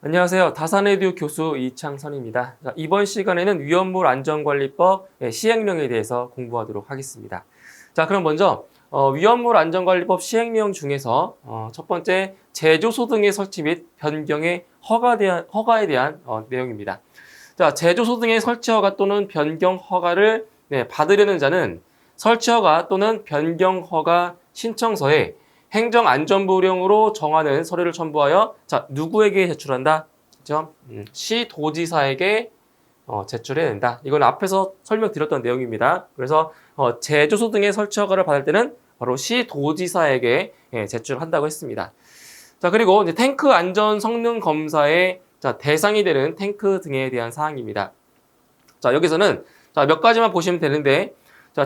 안녕하세요. 다산에듀 교수 이창선입니다. 자, 이번 시간에는 위험물 안전관리법 시행령에 대해서 공부하도록 하겠습니다. 자, 그럼 먼저 위험물 안전관리법 시행령 중에서 첫 번째 제조소 등의 설치 및 변경의 허가에 대한 내용입니다. 자, 제조소 등의 설치 허가 또는 변경 허가를 받으려는 자는 설치 허가 또는 변경 허가 신청서에 행정안전부령으로 정하는 서류를 첨부하여 누구에게 제출한다? 그죠? 시도지사에게 제출해야 된다. 이건 앞에서 설명드렸던 내용입니다. 그래서 제조소 등의 설치 허가를 받을 때는 바로 시도지사에게 제출한다고 했습니다. 자, 그리고 이제 탱크 안전 성능 검사의 대상이 되는 탱크 등에 대한 사항입니다. 자, 여기서는 몇 가지만 보시면 되는데,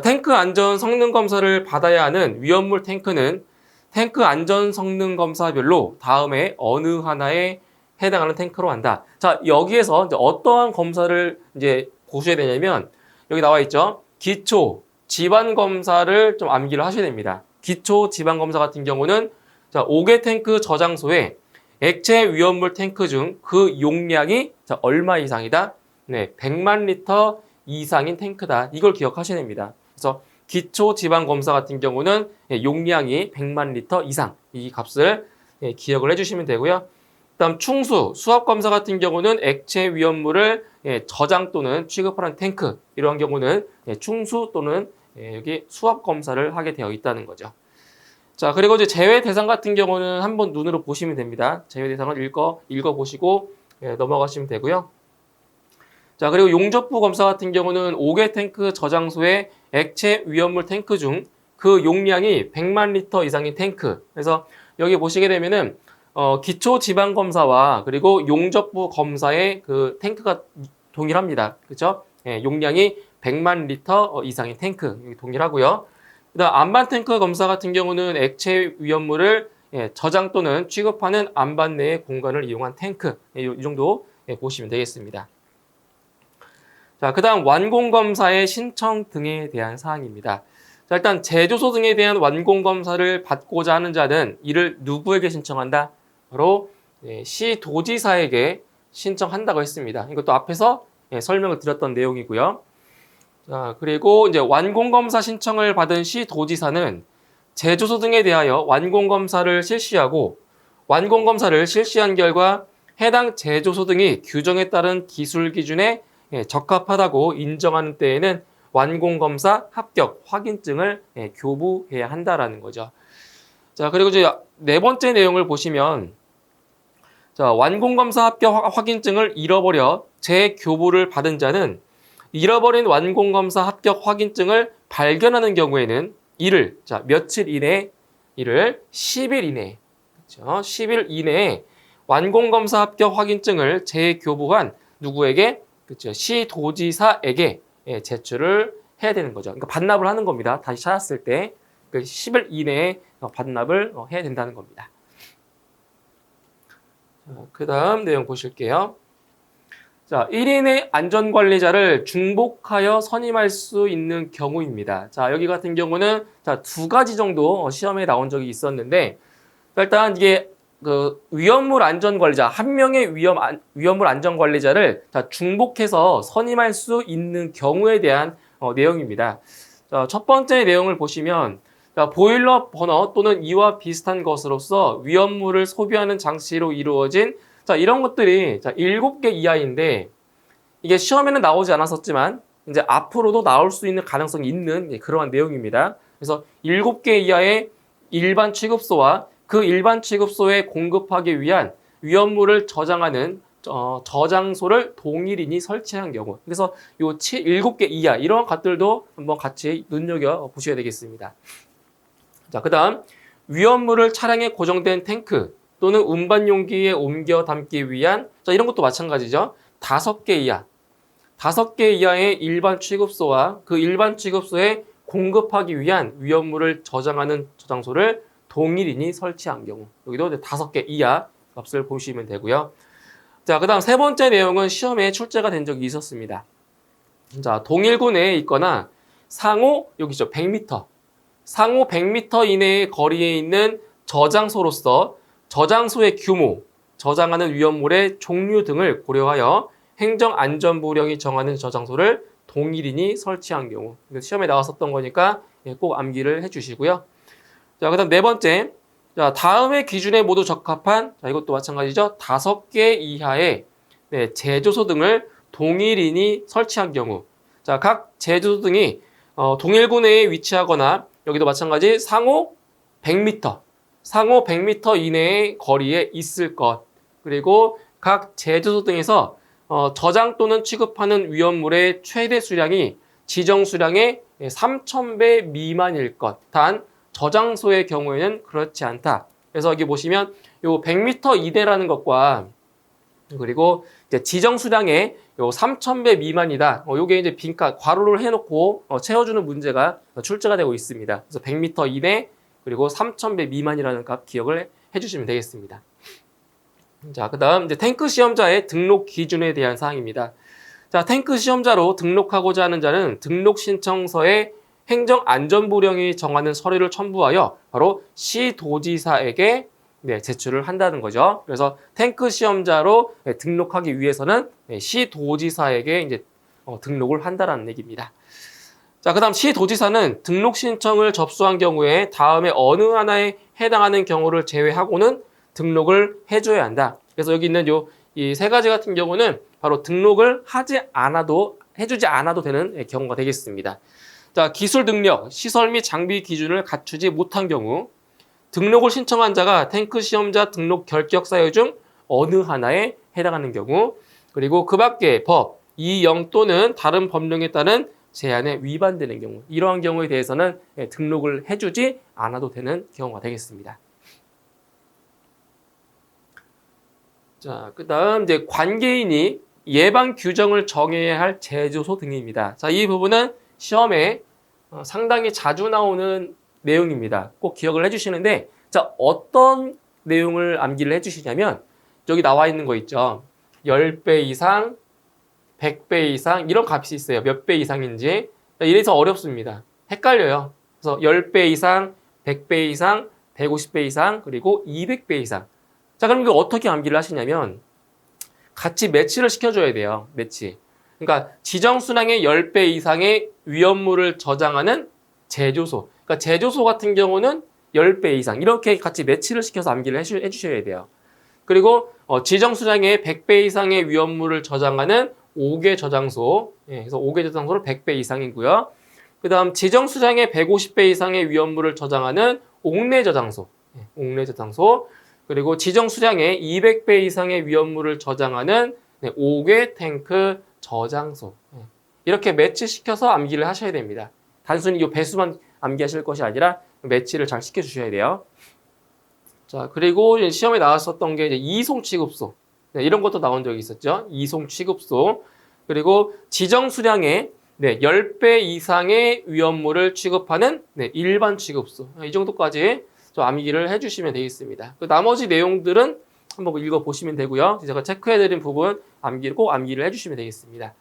탱크 안전 성능 검사를 받아야 하는 위험물 탱크는 탱크 안전 성능 검사별로 다음에 어느 하나에 해당하는 탱크로 한다. 자, 여기에서 이제 어떠한 검사를 이제 보셔야 되냐면, 여기 나와 있죠. 기초 지반 검사를 좀 암기를 하셔야 됩니다. 기초 지반 검사 같은 경우는 5개 탱크 저장소에 액체 위험물 탱크 중 그 용량이 얼마 이상이다? 네, 100만 리터 이상인 탱크다. 이걸 기억하셔야 됩니다. 그래서 기초 지방 검사 같은 경우는 용량이 100만 리터 이상 이 값을 기억을 해주시면 되고요. 그다음 충수, 수압 검사 같은 경우는 액체 위험물을 저장 또는 취급하는 탱크 이러한 경우는 충수 또는 여기 수압 검사를 하게 되어 있다는 거죠. 자, 그리고 이제 제외 대상 같은 경우는 한번 눈으로 보시면 됩니다. 제외 대상을 읽어 보시고 넘어가시면 되고요. 자, 그리고 용접부 검사 같은 경우는 5개 탱크 저장소의 액체 위험물 탱크 중 그 용량이 100만 리터 이상인 탱크. 그래서 여기 보시게 되면은 기초 지방 검사와 그리고 용접부 검사의 그 탱크가 동일합니다. 그렇죠? 용량이 100만 리터 이상인 탱크 동일하고요. 그다음 안반 탱크 검사 같은 경우는 액체 위험물을 저장 또는 취급하는 안반 내의 공간을 이용한 탱크. 이 정도 보시면 되겠습니다. 자, 그 다음 완공검사의 신청 등에 대한 사항입니다. 자, 일단 제조소 등에 대한 완공검사를 받고자 하는 자는 이를 누구에게 신청한다? 바로 시도지사에게 신청한다고 했습니다. 이것도 앞에서 설명을 드렸던 내용이고요. 자, 그리고 이제 완공검사 신청을 받은 시도지사는 제조소 등에 대하여 완공검사를 실시하고 완공검사를 실시한 결과 해당 제조소 등이 규정에 따른 기술 기준에 적합하다고 인정하는 때에는 완공검사 합격 확인증을 교부해야 한다라는 거죠. 자, 그리고 이제 네 번째 내용을 보시면 완공검사 합격 확인증을 잃어버려 재교부를 받은 자는 잃어버린 완공검사 합격 확인증을 발견하는 경우에는 이를 며칠 이내에 이를 10일 이내에 그렇죠? 10일 이내에 완공검사 합격 확인증을 재교부한 누구에게 그렇죠. 시도지사에게 제출을 해야 되는 거죠. 그러니까 반납을 하는 겁니다. 다시 찾았을 때 10일 이내에 반납을 해야 된다는 겁니다. 그 다음 내용 보실게요. 자, 1인의 안전관리자를 중복하여 선임할 수 있는 경우입니다. 자, 여기 같은 경우는 두 가지 정도 시험에 나온 적이 있었는데 일단 이게 그 위험물 안전관리자 한 명의 위험물 안전관리자를 중복해서 선임할 수 있는 경우에 대한 내용입니다. 자, 첫 번째 내용을 보시면 보일러 버너 또는 이와 비슷한 것으로서 위험물을 소비하는 장치로 이루어진 이런 것들이 7개 이하인데 이게 시험에는 나오지 않았었지만 이제 앞으로도 나올 수 있는 가능성이 있는 그러한 내용입니다. 그래서 7개 이하의 일반 취급소와 그 일반 취급소에 공급하기 위한 위험물을 저장하는 저장소를 동일인이 설치한 경우. 그래서 요 7개 이하 이런 것들도 한번 같이 눈여겨 보셔야 되겠습니다. 자, 그다음 위험물을 차량에 고정된 탱크 또는 운반 용기에 옮겨 담기 위한 이런 것도 마찬가지죠. 5개 이하. 5개 이하의 일반 취급소와 그 일반 취급소에 공급하기 위한 위험물을 저장하는 저장소를 동일인이 설치한 경우. 여기도 5개 이하 값을 보시면 되고요. 자, 그 다음 세 번째 내용은 시험에 출제가 된 적이 있었습니다. 자, 동일구 내에 있거나 상호, 여기죠, 100m. 상호 100m 이내의 거리에 있는 저장소로서 저장소의 규모, 저장하는 위험물의 종류 등을 고려하여 행정안전부령이 정하는 저장소를 동일인이 설치한 경우. 시험에 나왔었던 거니까 꼭 암기를 해주시고요. 자, 그다음 네 번째. 자, 다음의 기준에 모두 적합한, 자, 이것도 마찬가지죠. 5개 이하의 제조소 등을 동일인이 설치한 경우. 자, 각 제조소 등이 동일구 내에 위치하거나, 여기도 마찬가지 상호 100m, 상호 100m 이내의 거리에 있을 것. 그리고 각 제조소 등에서 저장 또는 취급하는 위험물의 최대 수량이 지정 수량의 3,000배 미만일 것. 단 저장소의 경우에는 그렇지 않다. 그래서 여기 보시면 요 100m 이내라는 것과 그리고 이제 지정 수량의 요 3,000배 미만이다. 요게 이제 빈칸 괄호를 해놓고 채워주는 문제가 출제가 되고 있습니다. 그래서 100m 이내 그리고 3,000배 미만이라는 값 기억을 해주시면 되겠습니다. 자, 그다음 이제 탱크 시험자의 등록 기준에 대한 사항입니다. 자, 탱크 시험자로 등록하고자 하는 자는 등록 신청서에 행정안전부령이 정하는 서류를 첨부하여 바로 시도지사에게 제출을 한다는 거죠. 그래서 탱크 시험자로 등록하기 위해서는 시도지사에게 이제 등록을 한다는 얘기입니다. 자, 그다음 시도지사는 등록 신청을 접수한 경우에 다음에 어느 하나에 해당하는 경우를 제외하고는 등록을 해줘야 한다. 그래서 여기 있는 이 세 가지 같은 경우는 바로 등록을 해주지 않아도 되는 경우가 되겠습니다. 자, 기술 능력, 시설 및 장비 기준을 갖추지 못한 경우, 등록을 신청한 자가 탱크 시험자 등록 결격 사유 중 어느 하나에 해당하는 경우, 그리고 그 밖에 법, 이영 또는 다른 법령에 따른 제한에 위반되는 경우, 이러한 경우에 대해서는 등록을 해주지 않아도 되는 경우가 되겠습니다. 자, 그 다음 이제 관계인이 예방 규정을 정해야 할 제조소 등입니다. 자, 이 부분은 시험에 상당히 자주 나오는 내용입니다. 꼭 기억을 해주시는데, 자, 어떤 내용을 암기를 해주시냐면, 여기 나와 있는 거 있죠. 10배 이상, 100배 이상, 이런 값이 있어요. 몇 배 이상인지. 이래서 어렵습니다. 헷갈려요. 그래서 10배 이상, 100배 이상, 150배 이상, 그리고 200배 이상. 자, 그럼 이거 어떻게 암기를 하시냐면, 같이 매치를 시켜줘야 돼요. 매치. 그러니까 지정 수량의 10배 이상의 위험물을 저장하는 제조소. 그러니까 제조소 같은 경우는 10배 이상. 이렇게 같이 매치를 시켜서 암기를 해주셔야 돼요. 그리고 지정 수량의 100배 이상의 위험물을 저장하는 5개 저장소. 그래서 5개 저장소를 100배 이상이고요. 그 다음 지정 수량의 150배 이상의 위험물을 저장하는 옥내 저장소. 옥내 저장소. 그리고 지정 수량의 200배 이상의 위험물을 저장하는 5개 탱크 저장소. 이렇게 매치시켜서 암기를 하셔야 됩니다. 단순히 이 배수만 암기하실 것이 아니라 매치를 잘 시켜주셔야 돼요. 자, 그리고 시험에 나왔었던 게 이제 이송 취급소. 이런 것도 나온 적이 있었죠. 이송 취급소. 그리고 지정 수량의 10배 이상의 위험물을 취급하는 일반 취급소. 이 정도까지 좀 암기를 해주시면 되겠습니다. 그 나머지 내용들은 한번 읽어보시면 되고요. 제가 체크해드린 부분 꼭 암기를 해주시면 되겠습니다.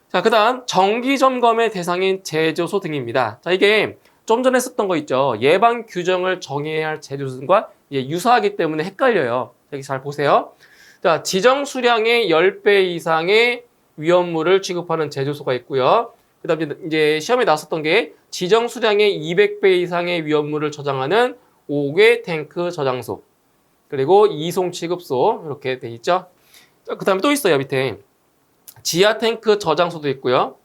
자, 그 다음 정기점검의 대상인 제조소 등입니다. 자, 이게 좀 전에 했었던 거 있죠. 예방 규정을 정해야 할 제조소 등과 유사하기 때문에 헷갈려요. 여기 잘 보세요. 자, 지정 수량의 10배 이상의 위험물을 취급하는 제조소가 있고요. 그 다음에 이제 시험에 나왔었던 게 지정 수량의 200배 이상의 위험물을 저장하는 5개 탱크 저장소. 그리고 이송 취급소. 이렇게 돼 있죠. 그 다음에 또 있어요, 밑에. 지하 탱크 저장소도 있고요.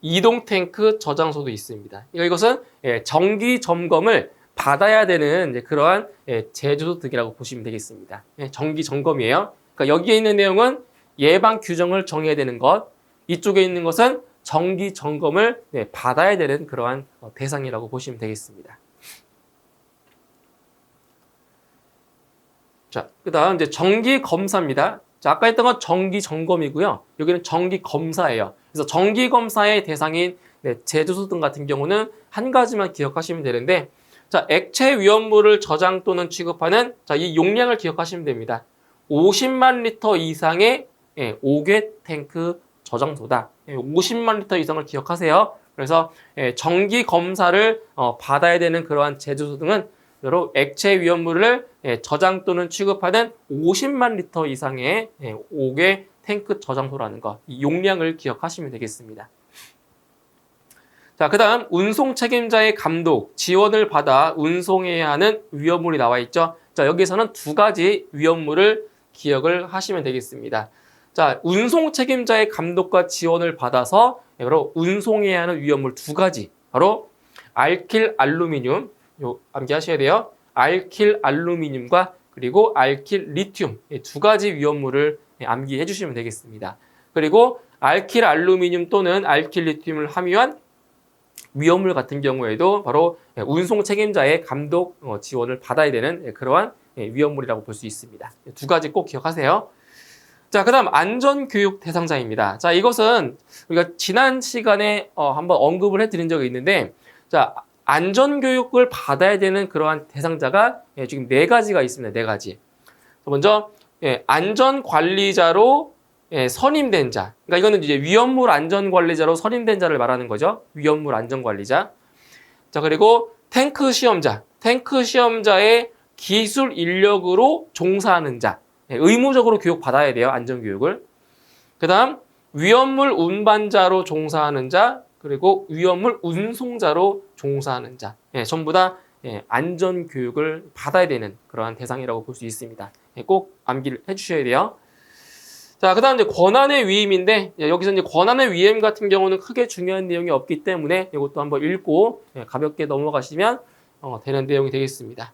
이동 탱크 저장소도 있습니다. 이것은 정기 점검을 받아야 되는 그러한 제조소 등이라고 보시면 되겠습니다. 정기 점검이에요. 그러니까 여기에 있는 내용은 예방 규정을 정해야 되는 것. 이쪽에 있는 것은 정기 점검을 받아야 되는 그러한 대상이라고 보시면 되겠습니다. 자, 그 다음 이제 정기 검사입니다. 자, 아까 했던 건 정기 점검이고요. 여기는 정기 검사예요. 그래서 정기 검사의 대상인 제조소 등 같은 경우는 한 가지만 기억하시면 되는데, 자, 액체 위험물을 저장 또는 취급하는 이 용량을 기억하시면 됩니다. 50만 리터 이상의 5개 탱크 저장소다. 50만 리터 이상을 기억하세요. 그래서 정기 검사를 받아야 되는 그러한 제조소 등은 여러 액체 위험물을 저장 또는 취급하는 50만 리터 이상의 5개 탱크 저장소라는 거, 이 용량을 기억하시면 되겠습니다. 자, 그 다음 운송 책임자의 감독, 지원을 받아 운송해야 하는 위험물이 나와 있죠. 자, 여기서는 두 가지 위험물을 기억을 하시면 되겠습니다. 자, 운송 책임자의 감독과 지원을 받아서 바로 운송해야 하는 위험물 두 가지, 바로 알킬 알루미늄, 요 암기하셔야 돼요. 알킬 알루미늄과 그리고 알킬 리튬, 두 가지 위험물을 암기해 주시면 되겠습니다. 그리고 알킬 알루미늄 또는 알킬 리튬을 함유한 위험물 같은 경우에도 바로 운송 책임자의 감독 지원을 받아야 되는 그러한 위험물이라고 볼 수 있습니다. 두 가지 꼭 기억하세요. 자, 그 다음 안전교육 대상자입니다. 자, 이것은 우리가 지난 시간에 한번 언급을 해드린 적이 있는데, 자, 안전교육을 받아야 되는 그러한 대상자가 지금 네 가지가 있습니다. 네 가지. 먼저 안전관리자로 선임된 자. 그러니까 이거는 이제 위험물 안전관리자로 선임된 자를 말하는 거죠. 위험물 안전관리자. 자, 그리고 탱크 시험자. 탱크 시험자의 기술 인력으로 종사하는 자. 의무적으로 교육받아야 돼요. 안전교육을. 그 다음 위험물 운반자로 종사하는 자. 그리고 위험물 운송자로 종사하는 자. 전부 다 안전교육을 받아야 되는 그러한 대상이라고 볼 수 있습니다. 꼭 암기를 해주셔야 돼요. 자, 그 다음 이제 권한의 위임인데, 여기서 이제 권한의 위임 같은 경우는 크게 중요한 내용이 없기 때문에 이것도 한번 읽고 가볍게 넘어가시면 되는 내용이 되겠습니다.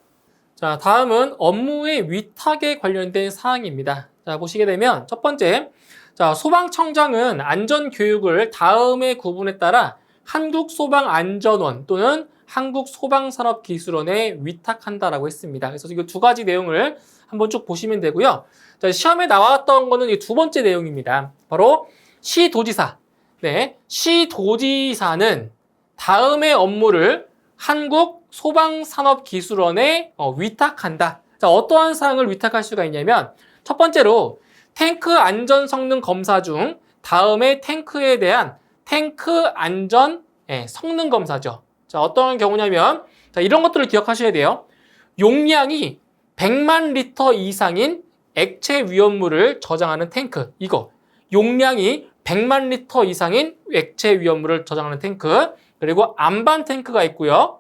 자, 다음은 업무의 위탁에 관련된 사항입니다. 자, 보시게 되면 첫 번째, 자, 소방청장은 안전교육을 다음의 구분에 따라 한국소방안전원 또는 한국소방산업기술원에 위탁한다라고 했습니다. 그래서 이거 두 가지 내용을 한번 쭉 보시면 되고요. 자, 시험에 나왔던 거는 이 두 번째 내용입니다. 바로 시도지사. 네, 시도지사는 다음의 업무를 한국소방산업기술원에 위탁한다. 자, 어떠한 사항을 위탁할 수가 있냐면 첫 번째로 탱크 안전 성능 검사 중 다음에 탱크에 대한 탱크 안전 성능 검사죠. 자, 어떤 경우냐면 자, 이런 것들을 기억하셔야 돼요. 용량이 100만 리터 이상인 액체 위험물을 저장하는 탱크. 이거. 용량이 100만 리터 이상인 액체 위험물을 저장하는 탱크. 그리고 안반 탱크가 있고요.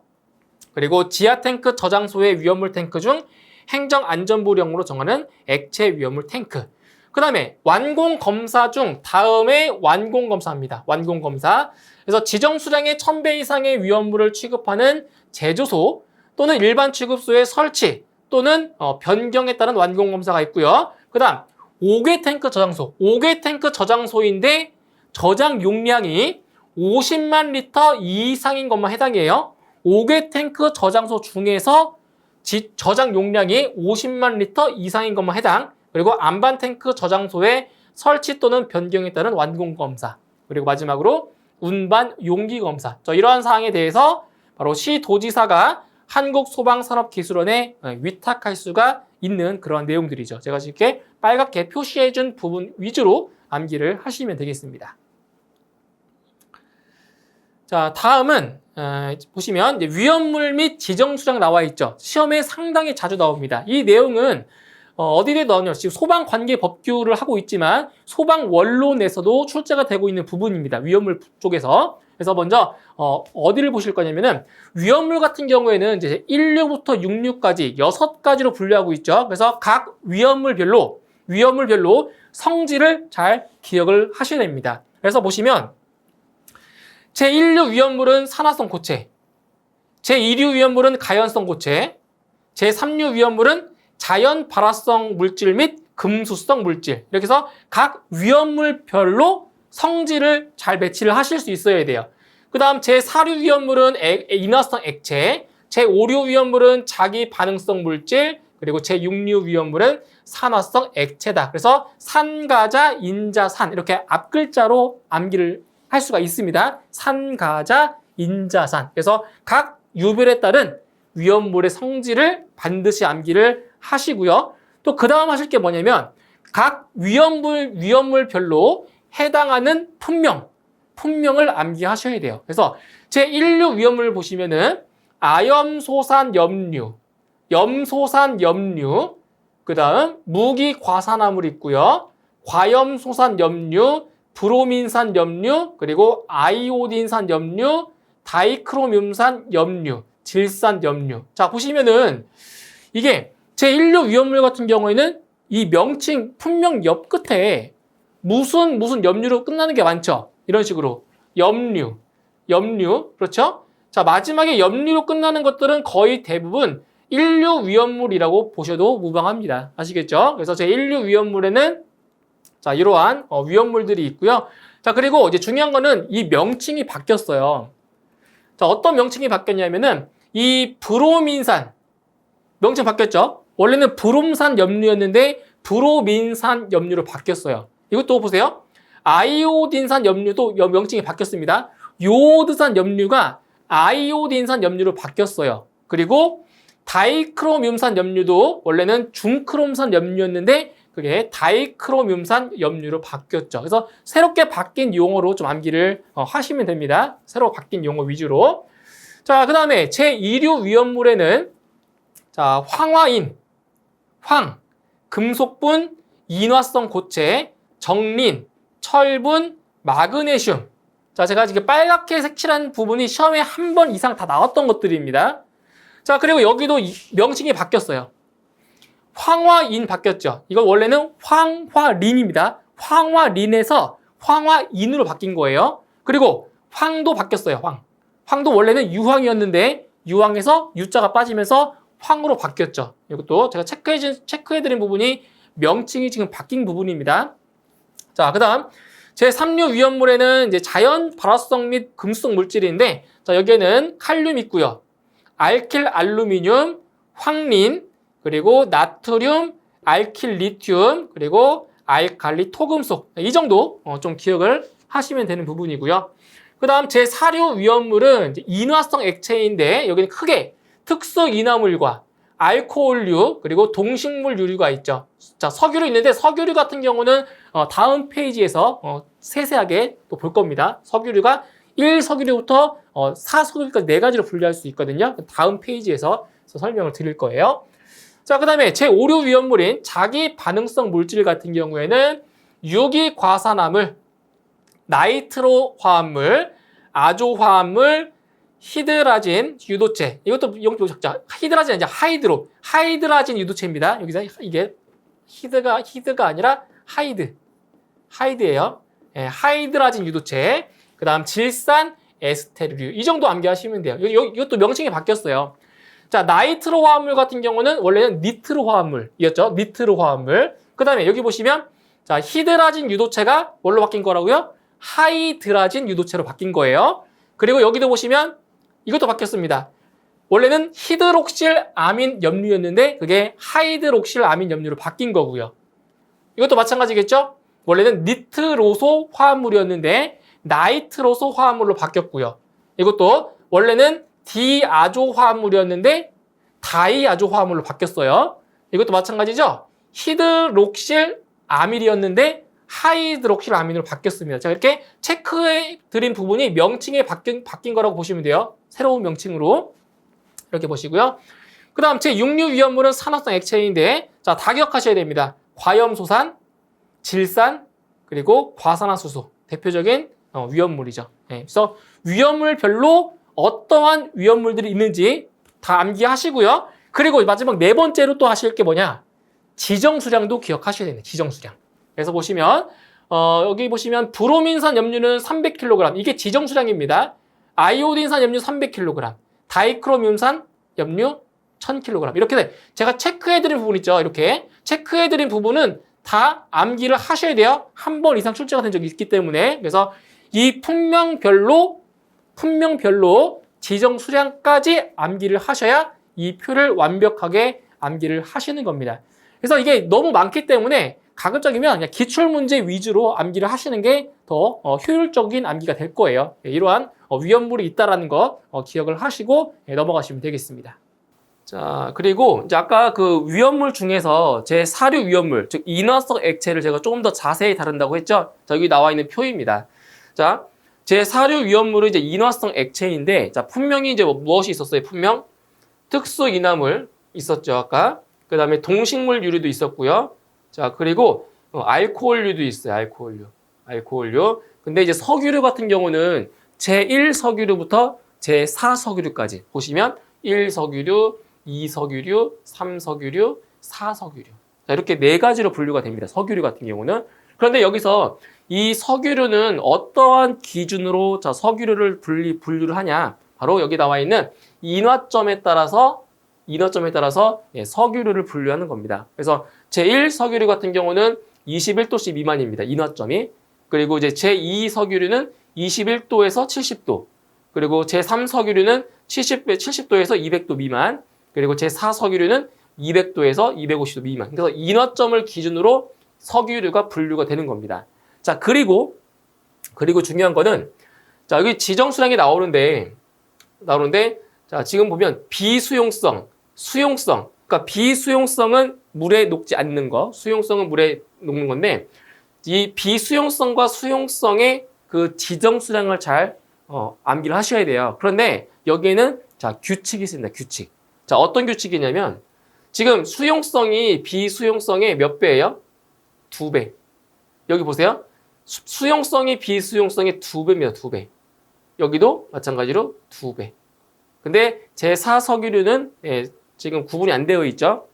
그리고 지하 탱크 저장소의 위험물 탱크 중 행정안전부령으로 정하는 액체 위험물 탱크. 그 다음에 완공검사 중 다음에 완공검사입니다. 완공검사. 그래서 지정 수량의 1000배 이상의 위험물을 취급하는 제조소 또는 일반 취급소의 설치 또는 변경에 따른 완공검사가 있고요. 그 다음 5개 탱크 저장소. 5개 탱크 저장소인데 저장 용량이 50만 리터 이상인 것만 해당이에요. 5개 탱크 저장소 중에서 저장 용량이 50만 리터 이상인 것만 해당. 그리고 안반 탱크 저장소의 설치 또는 변경에 따른 완공 검사. 그리고 마지막으로 운반 용기 검사. 이러한 사항에 대해서 바로 시도지사가 한국소방산업기술원에 위탁할 수가 있는 그런 내용들이죠. 제가 이렇게 빨갛게 표시해준 부분 위주로 암기를 하시면 되겠습니다. 자, 다음은 보시면 이제 위험물 및 지정수량 나와 있죠. 시험에 상당히 자주 나옵니다. 이 내용은 어디에 나오냐? 지금 소방관계법규를 하고 있지만 소방원론에서도 출제가 되고 있는 부분입니다. 위험물 쪽에서. 그래서 먼저 어디를 보실 거냐면은 위험물 같은 경우에는 이제 1류부터 6류까지 6가지로 분류하고 있죠. 그래서 각 위험물별로 성질을 잘 기억을 하셔야 됩니다. 그래서 보시면 제1류 위험물은 산화성 고체, 제2류 위험물은 가연성 고체, 제3류 위험물은 자연 발화성 물질 및 금수성 물질. 이렇게 해서 각 위험물별로 성질을 잘 배치를 하실 수 있어야 돼요. 그 다음 제4류 위험물은 인화성 액체, 제5류 위험물은 자기 반응성 물질, 그리고 제6류 위험물은 산화성 액체다. 그래서 산가자, 인자산 이렇게 앞글자로 암기를 할 수가 있습니다. 산가자, 인자산. 그래서 각 유별에 따른 위험물의 성질을 반드시 암기를 하시고요. 또 그 다음 하실 게 뭐냐면 각 위험물별로 해당하는 품명을 암기하셔야 돼요. 그래서 제1류 위험물 보시면은 아염소산 염류, 염소산 염류, 그 다음 무기과산화물 있고요. 과염소산 염류, 브로민산 염류, 그리고 아이오딘산 염류, 다이크로뮴산 염류, 질산 염류. 자, 보시면은 이게 제1류 위험물 같은 경우에는 이 명칭 품명 옆 끝에 무슨 염류로 끝나는 게 많죠. 이런 식으로 염류, 그렇죠? 자, 마지막에 염류로 끝나는 것들은 거의 대부분 1류 위험물이라고 보셔도 무방합니다. 아시겠죠? 그래서 제1류 위험물에는 자, 이러한 위험물들이 있고요. 자, 그리고 이제 중요한 거는 이 명칭이 바뀌었어요. 자, 어떤 명칭이 바뀌었냐면은 이 브로민산 명칭 바뀌었죠? 원래는 브롬산 염류였는데 브로민산 염류로 바뀌었어요. 이것도 보세요. 아이오딘산 염류도 명칭이 바뀌었습니다. 요오드산 염류가 아이오딘산 염류로 바뀌었어요. 그리고 다이크로뮴산 염류도 원래는 중크롬산 염류였는데 그게 다이크로뮴산 염류로 바뀌었죠. 그래서 새롭게 바뀐 용어로 좀 암기를 하시면 됩니다. 새로 바뀐 용어 위주로. 자, 그 다음에 제2류 위험물에는 자, 황화인, 금속분, 인화성 고체, 정린, 철분, 마그네슘. 자, 제가 지금 빨갛게 색칠한 부분이 시험에 한 번 이상 다 나왔던 것들입니다. 자, 그리고 여기도 명칭이 바뀌었어요. 황화인 바뀌었죠. 이거 원래는 황화린입니다. 황화린에서 황화인으로 바뀐 거예요. 그리고 황도 바뀌었어요. 황도 원래는 유황이었는데 유황에서 유자가 빠지면서 황으로 바뀌었죠. 이것도 제가 체크해드린 부분이 명칭이 지금 바뀐 부분입니다. 자, 그 다음 제3류 위험물에는 이제 자연 발화성 및 금속 물질인데 자, 여기에는 칼륨 있고요. 알킬 알루미늄, 황린, 그리고 나트륨, 알킬 리튬, 그리고 알칼리 토금속. 이 정도 좀 기억을 하시면 되는 부분이고요. 그 다음 제4류 위험물은 인화성 액체인데 여기는 크게 특수 인화물과 알코올류 그리고 동식물 유류가 있죠. 자, 석유류 있는데 석유류 같은 경우는 다음 페이지에서 세세하게 또 볼 겁니다. 석유류가 1석유류부터 4석유류까지 4가지로 분류할 수 있거든요. 다음 페이지에서 설명을 드릴 거예요. 자, 그 다음에 제5류 위험물인 자기 반응성 물질 같은 경우에는 유기과산화물, 나이트로 화합물, 아조 화합물, 히드라진 유도체. 이것도 적자. 히드라진 아니라 하이드라진 유도체입니다. 여기서 이게 히드가 아니라 하이드예요. 예, 하이드라진 유도체. 그다음 질산 에스테르류. 이 정도 암기하시면 돼요. 이것도 명칭이 바뀌었어요. 자, 나이트로 화합물 같은 경우는 원래는 니트로 화합물이었죠. 니트로 화합물. 그다음에 여기 보시면 자, 히드라진 유도체가 뭘로 바뀐 거라고요? 하이드라진 유도체로 바뀐 거예요. 그리고 여기도 보시면 이것도 바뀌었습니다. 원래는 히드록실 아민 염류였는데 그게 하이드록실 아민 염류로 바뀐 거고요. 이것도 마찬가지겠죠? 원래는 니트로소 화합물이었는데 나이트로소 화합물로 바뀌었고요. 이것도 원래는 디아조 화합물이었는데 다이아조 화합물로 바뀌었어요. 이것도 마찬가지죠? 히드록실 아밀이었는데 하이드록실 아민으로 바뀌었습니다. 자, 이렇게 체크해 드린 부분이 명칭에 바뀐 거라고 보시면 돼요. 새로운 명칭으로 이렇게 보시고요. 그 다음 제6류 위험물은 산화성 액체인데 자, 다 기억하셔야 됩니다. 과염소산, 질산, 그리고 과산화수소 대표적인 위험물이죠. 네, 그래서 위험물별로 어떠한 위험물들이 있는지 다 암기하시고요. 그리고 마지막 네 번째로 또 하실 게 뭐냐? 지정수량도 기억하셔야 됩니다. 지정수량. 그래서 보시면 여기 보시면 브로민산 염류는 300kg. 이게 지정수량입니다. 아이오딘산 염류 300kg. 다이크로뮴산 염류 1000kg. 이렇게 제가 체크해드린 부분 있죠. 이렇게 체크해드린 부분은 다 암기를 하셔야 돼요. 한 번 이상 출제가 된 적이 있기 때문에. 그래서 이 품명별로 지정 수량까지 암기를 하셔야 이 표를 완벽하게 암기를 하시는 겁니다. 그래서 이게 너무 많기 때문에 가급적이면 그냥 기출문제 위주로 암기를 하시는 게 더 효율적인 암기가 될 거예요. 이러한 위험물이 있다는 거 기억을 하시고 넘어가시면 되겠습니다. 자, 그리고 이제 아까 그 위험물 중에서 제4류 위험물, 즉 인화성 액체를 제가 조금 더 자세히 다룬다고 했죠. 자, 여기 나와 있는 표입니다. 자, 제4류 위험물은 이제 인화성 액체인데, 자, 분명히 이제 무엇이 있었어요? 분명 특수 인화물, 있었죠, 아까. 그 다음에 동식물 유류도 있었고요. 자, 그리고 알코올류도 있어요, 알코올류. 근데 이제 석유류 같은 경우는 제1석유류부터 제4석유류까지 보시면 1석유류, 2석유류, 3석유류, 4석유류. 자, 이렇게 네 가지로 분류가 됩니다. 석유류 같은 경우는. 그런데 여기서 이 석유류는 어떠한 기준으로 자, 석유류를 분류를 하냐? 바로 여기 나와 있는 인화점에 따라서 예, 석유류를 분류하는 겁니다. 그래서 제1석유류 같은 경우는 21도씨 미만입니다. 인화점이. 그리고 이제 제2석유류는 21도에서 70도. 그리고 제3석유류는 70도에서 200도 미만. 그리고 제4석유류는 200도에서 250도 미만. 그래서 인화점을 기준으로 석유류가 분류가 되는 겁니다. 자, 그리고 중요한 거는 자, 여기 지정수량이 나오는데 자, 지금 보면 비수용성, 수용성. 그러니까 비수용성은 물에 녹지 않는 거, 수용성은 물에 녹는 건데 이 비수용성과 수용성의 그 지정수량을 잘 암기를 하셔야 돼요. 그런데 여기에는 자, 규칙이 있습니다. 규칙. 자, 어떤 규칙이냐면 지금 수용성이 비수용성의 몇 배예요? 2배. 여기 보세요. 수용성이 비수용성의 2배입니다. 2배. 여기도 마찬가지로 2배. 근데 제4석유류는 예, 지금 구분이 안 되어 있죠.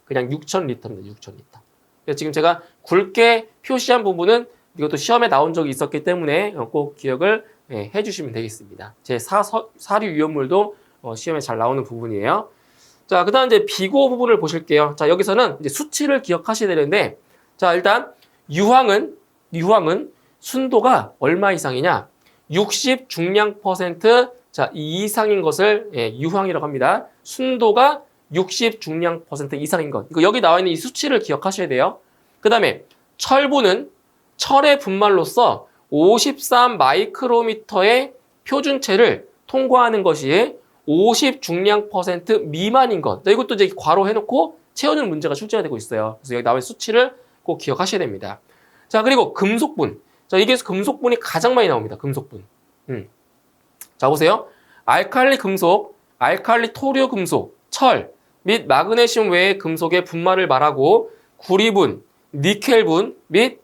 그냥 6,000리터입니다. 6,000리터. 그래서 지금 제가 굵게 표시한 부분은 이것도 시험에 나온 적이 있었기 때문에 꼭 기억을 예, 해주시면 되겠습니다. 제4사류 위험물도 시험에 잘 나오는 부분이에요. 자, 그 다음 이제 비고 부분을 보실게요. 자, 여기서는 이제 수치를 기억하셔야 되는데, 자, 일단 유황은 순도가 얼마 이상이냐? 60 중량 퍼센트 자, 이 이상인 것을 예, 유황이라고 합니다. 순도가 60 중량 퍼센트 이상인 것. 이거 여기 나와 있는 이 수치를 기억하셔야 돼요. 그 다음에 철분은 철의 분말로서 53 마이크로미터의 표준체를 통과하는 것이 50 중량 퍼센트 미만인 것. 자, 이것도 이제 괄호 해놓고 채우는 문제가 출제가 되고 있어요. 그래서 여기 나와 있는 수치를 꼭 기억하셔야 됩니다. 자, 그리고 금속분. 자, 이게 금속분이 가장 많이 나옵니다. 금속분. 자, 보세요. 알칼리 금속, 알칼리 토류 금속, 철 및 마그네슘 외의 금속의 분말을 말하고 구리분, 니켈분 및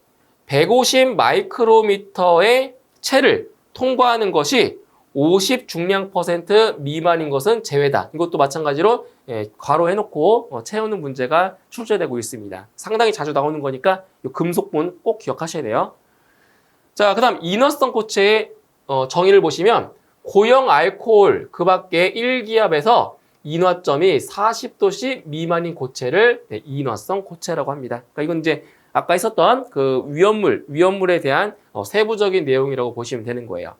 150 마이크로미터의 체를 통과하는 것이 50 중량 퍼센트 미만인 것은 제외다. 이것도 마찬가지로 예, 괄호 해놓고 채우는 문제가 출제되고 있습니다. 상당히 자주 나오는 거니까 이 금속분 꼭 기억하셔야 돼요. 자, 그 다음 인화성 고체의 정의를 보시면 고형 알코올 그 밖에 1기압에서 인화점이 40도씨 미만인 고체를 네, 인화성 고체라고 합니다. 그러니까 이건 이제 아까 있었던 그 위험물에 대한 세부적인 내용이라고 보시면 되는 거예요.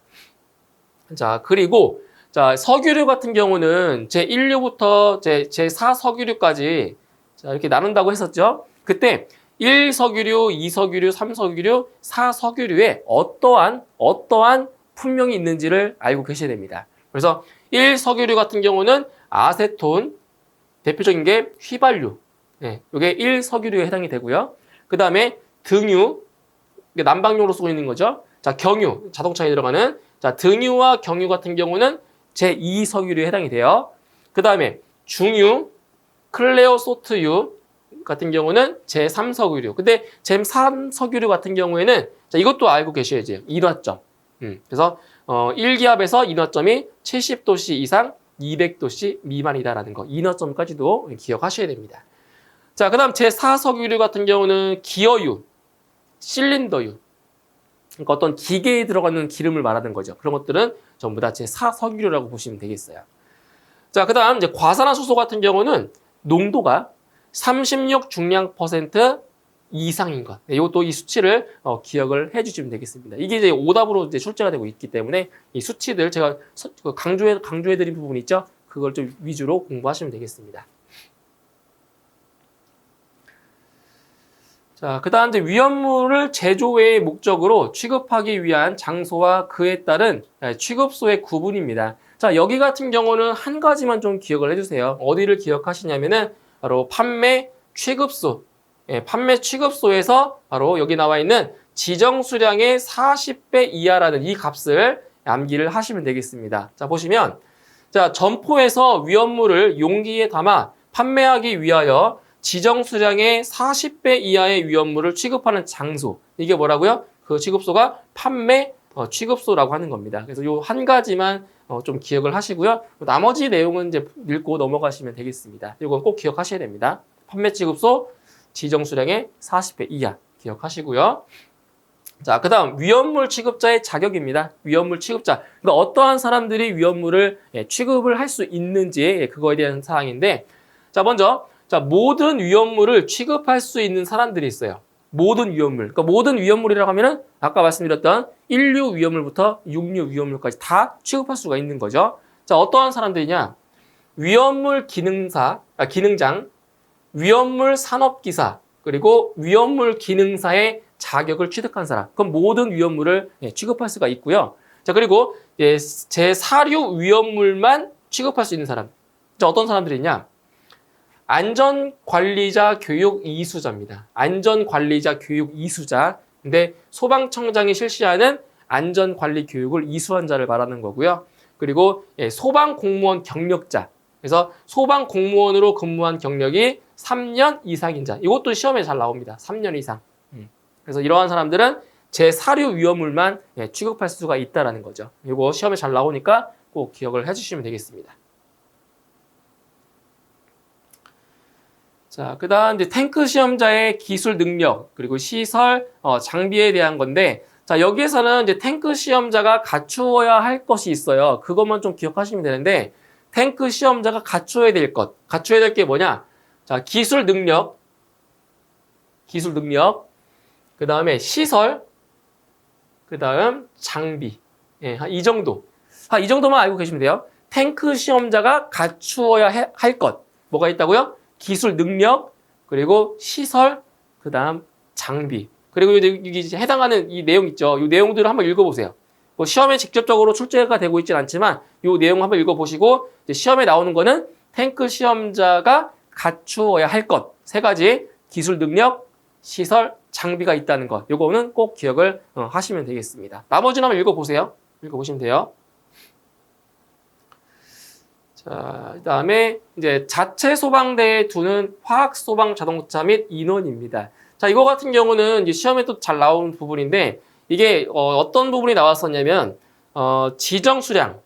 자, 그리고 자, 석유류 같은 경우는 제1류부터 제4석유류까지 자, 이렇게 나눈다고 했었죠. 그때 1석유류, 2석유류, 3석유류, 4석유류에 어떠한 품명이 있는지를 알고 계셔야 됩니다. 그래서 1석유류 같은 경우는 아세톤, 대표적인 게 휘발유. 네, 이게 1석유류에 해당이 되고요. 그 다음에 등유, 이게 난방용으로 쓰고 있는 거죠. 자, 경유, 자동차에 들어가는 자, 등유와 경유 같은 경우는 제2석유류에 해당이 돼요. 그 다음에 중유, 클레오소트유 같은 경우는 제3석유류. 근데 제3석유류 같은 경우에는 자, 이것도 알고 계셔야죠. 인화점. 그래서 1기압에서 인화점이 70도씨 이상 200도씨 미만이다라는 거. 인화점까지도 기억하셔야 됩니다. 자, 그 다음 제4석유류 같은 경우는 기어유, 실린더유. 그러니까 어떤 기계에 들어가는 기름을 말하는 거죠. 그런 것들은 전부 다 제4석유류라고 보시면 되겠어요. 자, 그 다음 이제 과산화수소 같은 경우는 농도가 36 중량 퍼센트 이상인 것. 네, 이것도 이 수치를 기억을 해주시면 되겠습니다. 이게 이제 오답으로 이제 출제가 되고 있기 때문에 이 수치들 제가 강조해드린 부분 있죠? 그걸 좀 위주로 공부하시면 되겠습니다. 자, 그 다음 이제 위험물을 제조의 목적으로 취급하기 위한 장소와 그에 따른 취급소의 구분입니다. 자, 여기 같은 경우는 한 가지만 좀 기억을 해주세요. 어디를 기억하시냐면은 바로 판매 취급소. 예, 판매 취급소에서 바로 여기 나와 있는 지정 수량의 40배 이하라는 이 값을 암기를 하시면 되겠습니다. 자, 보시면 자, 점포에서 위험물을 용기에 담아 판매하기 위하여 지정 수량의 40배 이하의 위험물을 취급하는 장소. 이게 뭐라고요? 그 취급소가 판매 취급소라고 하는 겁니다. 그래서 요 한 가지만 좀 기억을 하시고요. 나머지 내용은 이제 읽고 넘어가시면 되겠습니다. 이건 꼭 기억하셔야 됩니다. 판매 취급소 지정 수량의 40배 이하 기억하시고요. 자, 그 다음 위험물 취급자의 자격입니다. 위험물 취급자. 그러니까 어떠한 사람들이 위험물을 취급을 할 수 있는지 그거에 대한 사항인데, 자, 먼저 자, 모든 위험물을 취급할 수 있는 사람들이 있어요. 모든 위험물. 그러니까 모든 위험물이라고 하면은 아까 말씀드렸던 1류 위험물부터 6류 위험물까지 다 취급할 수가 있는 거죠. 자, 어떠한 사람들이냐? 위험물 기능장, 위험물 산업기사, 그리고 위험물 기능사의 자격을 취득한 사람. 그럼 모든 위험물을 취급할 수가 있고요. 자, 그리고 제4류 위험물만 취급할 수 있는 사람. 자, 어떤 사람들이냐? 안전관리자 교육 이수자입니다. 안전관리자 교육 이수자. 근데 소방청장이 실시하는 안전관리 교육을 이수한 자를 말하는 거고요. 그리고 소방공무원 경력자. 그래서 소방공무원으로 근무한 경력이 3년 이상인 자. 이것도 시험에 잘 나옵니다. 3년 이상. 그래서 이러한 사람들은 제4류 위험물만 취급할 수가 있다는 거죠. 이거 시험에 잘 나오니까 꼭 기억을 해주시면 되겠습니다. 자, 그 다음 이제 탱크 시험자의 기술 능력, 그리고 시설, 장비에 대한 건데, 자, 여기에서는 이제 탱크 시험자가 갖추어야 할 것이 있어요. 그것만 좀 기억하시면 되는데, 탱크 시험자가 갖춰야 될 것, 갖춰야 될 게 뭐냐? 자, 기술 능력, 그 다음에 시설, 그 다음 장비. 이 정도. 이 정도만 알고 계시면 돼요. 탱크 시험자가 갖추어야 할 것, 뭐가 있다고요? 기술 능력, 그리고 시설, 그 다음 장비. 그리고 여기 해당하는 이 내용 있죠. 이 내용들을 한번 읽어보세요. 뭐 시험에 직접적으로 출제가 되고 있진 않지만 이 내용 한번 읽어보시고 시험에 나오는 거는 탱크 시험자가 갖추어야 할 것 세 가지 기술 능력, 시설, 장비가 있다는 것. 요거는 꼭 기억을 하시면 되겠습니다. 나머지는 한번 읽어보세요. 읽어보시면 돼요. 자, 그다음에 이제 자체 소방대에 두는 화학 소방 자동차 및 인원입니다. 자, 이거 같은 경우는 이제 시험에 또 잘 나오는 부분인데 이게 어떤 부분이 나왔었냐면 지정 수량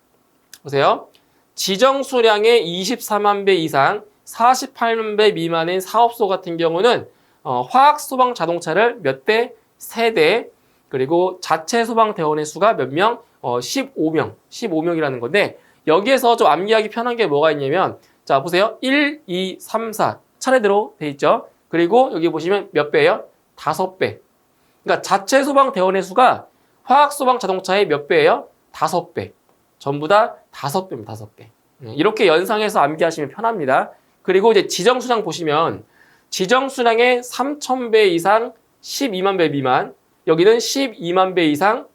보세요. 지정 수량의 24만 배 이상 48만 배 미만인 사업소 같은 경우는 화학 소방 자동차를 몇 대? 3대. 그리고 자체 소방 대원의 수가 몇 명? 15명이라는 건데 여기에서 좀 암기하기 편한 게 뭐가 있냐면 자 보세요. 1, 2, 3, 4 차례대로 돼 있죠. 그리고 여기 보시면 몇 배예요? 5배. 그러니까 자체 소방 대원의 수가 화학 소방 자동차의 몇 배예요? 5배. 전부 다 5배입니다. 5배. 이렇게 연상해서 암기하시면 편합니다. 그리고 이제 지정 수량 보시면 지정 수량의 3,000배 이상 12만 배 미만, 여기는 12만 배 이상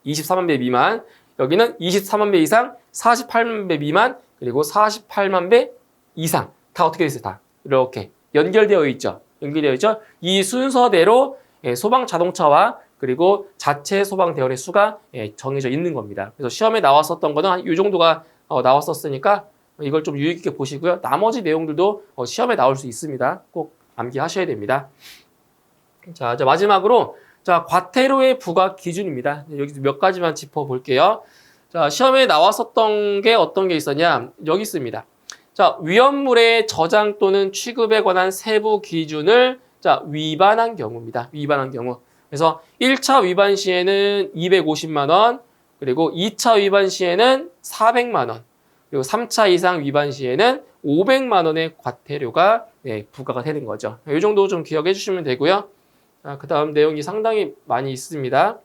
24만 배 미만, 여기는 24만 배 이상 48만 배 미만, 그리고 48만 배 이상. 다 어떻게 됐어요? 다 이렇게 연결되어 있죠. 이 순서대로 소방 자동차와 그리고 자체 소방 대원의 수가 정해져 있는 겁니다. 그래서 시험에 나왔었던 거는 한 이 정도가 나왔었으니까 이걸 좀 유의 깊게 보시고요. 나머지 내용들도 시험에 나올 수 있습니다. 꼭 암기하셔야 됩니다. 자, 이제 마지막으로 자, 과태료의 부과 기준입니다. 여기서 몇 가지만 짚어볼게요. 자, 시험에 나왔었던 게 어떤 게 있었냐? 여기 있습니다. 자, 위험물의 저장 또는 취급에 관한 세부 기준을 자, 위반한 경우입니다. 위반한 경우. 그래서 1차 위반 시에는 250만 원, 그리고 2차 위반 시에는 400만 원, 그리고 3차 이상 위반 시에는 500만 원의 과태료가 부과가 되는 거죠. 이 정도 좀 기억해 주시면 되고요. 자, 그 다음 내용이 상당히 많이 있습니다.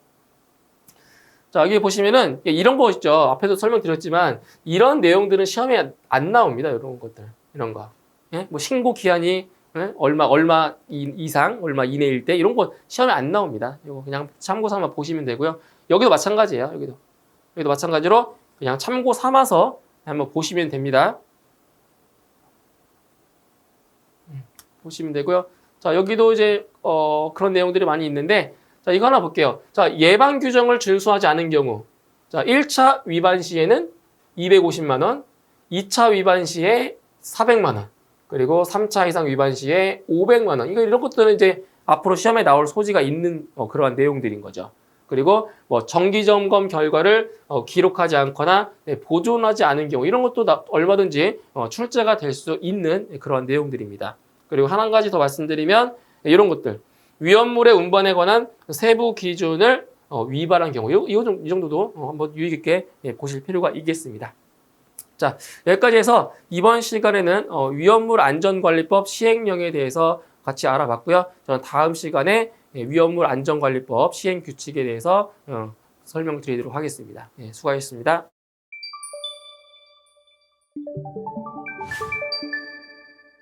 자, 여기 보시면은 이런 거 있죠. 앞에도 설명드렸지만 이런 내용들은 시험에 안 나옵니다. 이런 것들. 이런 거. 예? 뭐 신고 기한이 얼마 이상, 얼마 이내일 때 이런 거 시험에 안 나옵니다. 이거 그냥 참고 삼아 보시면 되고요. 여기도 마찬가지예요. 여기도 마찬가지로 그냥 참고 삼아서 한번 보시면 됩니다. 보시면 되고요. 자, 여기도 이제 그런 내용들이 많이 있는데 자, 이거 하나 볼게요. 자, 예방 규정을 준수하지 않은 경우. 자, 1차 위반 시에는 250만 원, 2차 위반 시에 400만 원. 그리고 3차 이상 위반 시에 500만 원. 이런 것들은 이제 앞으로 시험에 나올 소지가 있는 그러한 내용들인 거죠. 그리고 뭐 정기 점검 결과를 기록하지 않거나 보존하지 않은 경우 이런 것도 얼마든지 출제가 될 수 있는 그런 내용들입니다. 그리고 한 가지 더 말씀드리면 이런 것들 위험물의 운반에 관한 세부 기준을 위반한 경우 이 정도도 한번 유의 깊게 보실 필요가 있겠습니다. 자, 여기까지 해서 이번 시간에는 위험물 안전관리법 시행령에 대해서 같이 알아봤고요. 저는 다음 시간에 위험물 안전관리법 시행 규칙에 대해서 설명드리도록 하겠습니다. 수고하셨습니다.